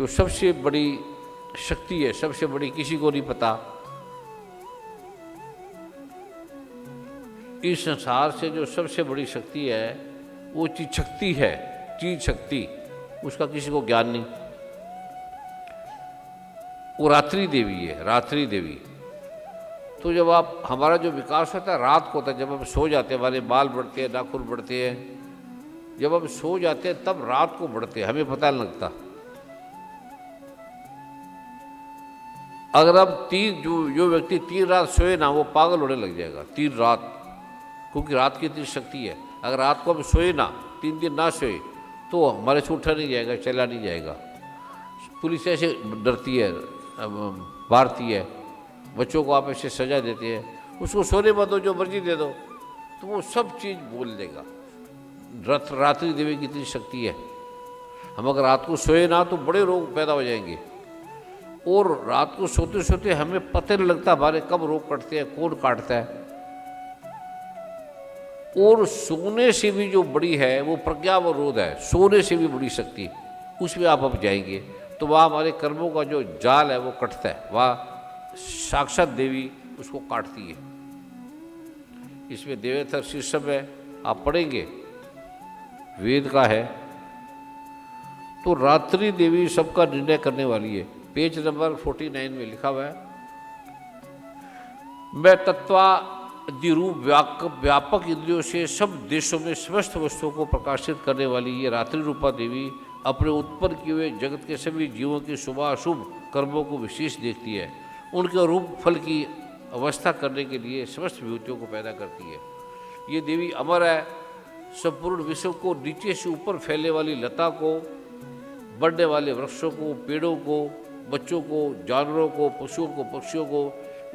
जो सबसे बड़ी शक्ति है, सबसे बड़ी किसी को नहीं पता, इस संसार से जो सबसे बड़ी शक्ति है वो चीज शक्ति है, चीज शक्ति, उसका किसी को ज्ञान नहीं। वो रात्रि देवी है, रात्रि देवी। तो जब आप, हमारा जो विकास होता है रात को होता है, जब हम सो जाते हैं, हमारे बाल बढ़ते हैं, नाखून बढ़ते हैं, जब हम सो जाते हैं तब रात को बढ़ते हैं, हमें पता नहीं लगता। अगर अब जो व्यक्ति 3 रात सोए ना, वो पागल होने लग जाएगा 3 रात, क्योंकि रात की इतनी शक्ति है। अगर रात को हम सोए ना, 3 दिन ना सोए, तो हमारे से उठा नहीं जाएगा, चला नहीं जाएगा। पुलिस ऐसे डरती है, मारती है, बच्चों को आप ऐसे सजा देते हैं, उसको सोने मत दो, जो मर्जी दे दो, तो वो सब चीज़ बोल देगा। रात्रि देवी की इतनी शक्ति है। हम अगर रात को सोए ना तो बड़े रोग पैदा हो जाएंगे, और रात को सोते सोते हमें पता नहीं लगता हमारे कब रोग कटते हैं, कौन काटता है। और सोने से भी जो बड़ी है वो प्रज्ञावरोध है, सोने से भी बड़ी शक्ति, उसमें आप अब जाएंगे तो वहाँ हमारे कर्मों का जो जाल है वो कटता है, वहाँ साक्षात देवी उसको काटती है। इसमें देवेतर शीर्षक है, आप पढ़ेंगे, वेद का है। तो रात्रि देवी सबका निर्णय करने वाली है। पेज नंबर 49 में लिखा हुआ है, मैं तत्वादिरूप व्यापक इंद्रियों से सब देशों में समस्त वस्तुओं को प्रकाशित करने वाली ये रात्रि रूपा देवी अपने उत्पन्न किए हुए जगत के सभी जीवों के शुभ अशुभ कर्मों को विशेष देखती है। उनके रूप फल की अवस्था करने के लिए समस्त विभूतियों को पैदा करती है। ये देवी अमर है, संपूर्ण विश्व को नीचे से ऊपर फैलने वाली लता को, बढ़ने वाले वृक्षों को, पेड़ों को, बच्चों को, जानवरों को, पशुओं को, पक्षियों को,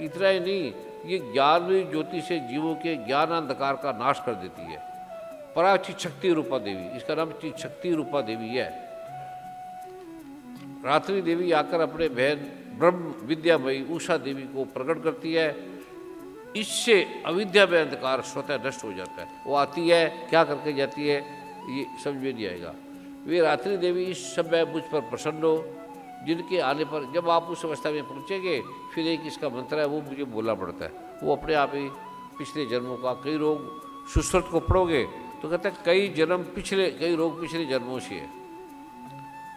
इतना ही नहीं, ये ज्ञानमयी ज्योति से जीवों के ज्ञान अंधकार का नाश कर देती है। परा चित शक्ति रूपा देवी, इसका नाम चित शक्ति रूपा देवी है। रात्रि देवी आकर अपने बहन ब्रह्म विद्यामयी उषा देवी को प्रकट करती है। इससे अविद्या में अंधकार स्वतः नष्ट हो जाता है। वो आती है, क्या करके जाती है ये समझ में नहीं आएगा। वे रात्रि देवी इस समय मुझ पर प्रसन्न हो, जिनके आने पर जब आप उस अवस्था में पहुँचेंगे, फिर एक इसका मंत्र है वो मुझे बोलना पड़ता है, वो अपने आप ही पिछले जन्मों का, कई रोग सुश्रुत को पढ़ोगे तो कहते हैं कई रोग पिछले जन्मों से है,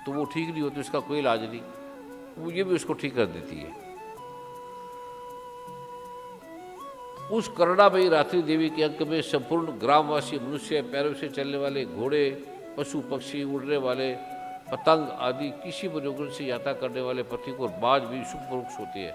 तो वो ठीक नहीं होते, उसका कोई इलाज नहीं, वो ये भी उसको ठीक कर देती है। उस करुणामयी रात्रि देवी के अंक में संपूर्ण ग्रामवासी मनुष्य, पैरों से चलने वाले घोड़े, पशु पक्षी, उड़ने वाले पतंग आदि किसी मनोरंजन से यात्रा करने वाले पथिक और बाज भी सुखपूर्वक होते हैं।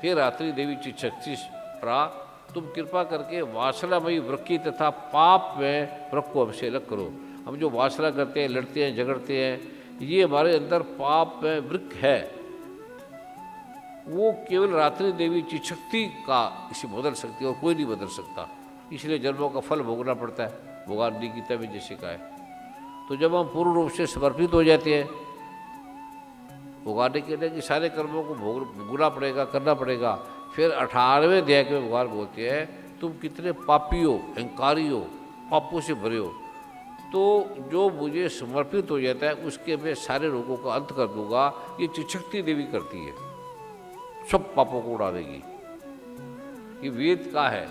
हे रात्रि देवी चिशक्ति प्रा, तुम कृपा करके वासनामयी वृक्की तथा पाप में वृक्ष को हमसे अलग करो। हम जो वासना करते हैं, लड़ते हैं, झगड़ते हैं, ये हमारे अंदर पाप में वृक्ष है, वो केवल रात्रि देवी की शक्ति का इसे बदल सकती है और कोई नहीं बदल सकता। इसलिए जन्मों का फल भोगना पड़ता है, भगवान ने गीता में जैसे कहा है। तो जब हम पूर्ण रूप से समर्पित हो जाते हैं, भगवान ने कहते हैं कि सारे कर्मों को भोगना पड़ेगा, करना पड़ेगा। फिर 18वें अध्याय में भगवान बोलते हैं, तुम कितने पापी हो, अहंकारी हो, पापों से भरे हो, तो जो मुझे समर्पित हो जाता है उसके मैं सारे रोगों का अंत कर दूंगा। ये चिशक्ति देवी करती है, सब पापों को उड़ा देगी। ये वेद का है।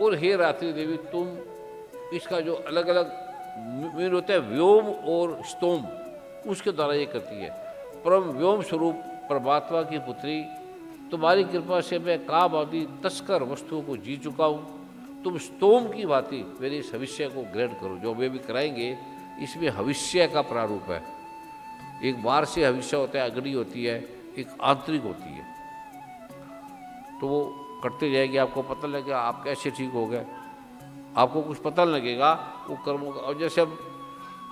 और हे रात्रि देवी, तुम इसका जो अलग अलग मीन होता है व्योम और स्तोम, उसके द्वारा ये करती है। परम व्योम स्वरूप परमात्मा की पुत्री, तुम्हारी कृपा से मैं काम आदि तस्कर वस्तुओं को जी चुका हूँ। तुम स्तोम की भांति मेरे इस हविष्य को ग्रहण करो, जो वे भी कराएंगे। इसमें हविष्य का प्रारूप है। एक बार से हविष्य होता है, अग्नि होती है, एक आंतरिक होती है। तो वो करते जाएगी, आपको पता लगेगा आप कैसे ठीक हो गए, आपको कुछ पता लगेगा वो कर्मों का। और जैसे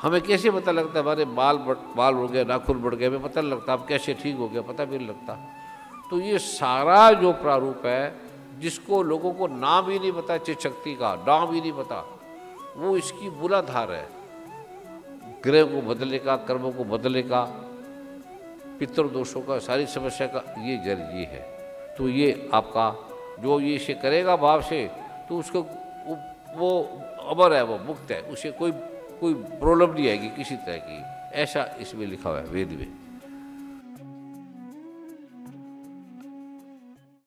हमें कैसे पता लगता है हमारे बाल बढ़ गए, नाखून बढ़ गए, हमें पता नहीं लगता आप कैसे ठीक हो गया, पता भी नहीं लगता। तो ये सारा जो प्रारूप है, जिसको लोगों को नाम ही नहीं पता, चिशक्ति का नाम ही नहीं पता, वो इसकी मूलाधार है। ग्रह को बदलने का, कर्मों को बदलने का, पितृदोषों का, सारी समस्या का ये जड़ ये है। तो ये आपका जो ये इसे करेगा भाव से, तो उसको वो अमर है, वो मुक्त है, उसे कोई कोई प्रॉब्लम नहीं आएगी किसी तरह की, ऐसा इसमें लिखा हुआ है वेद में।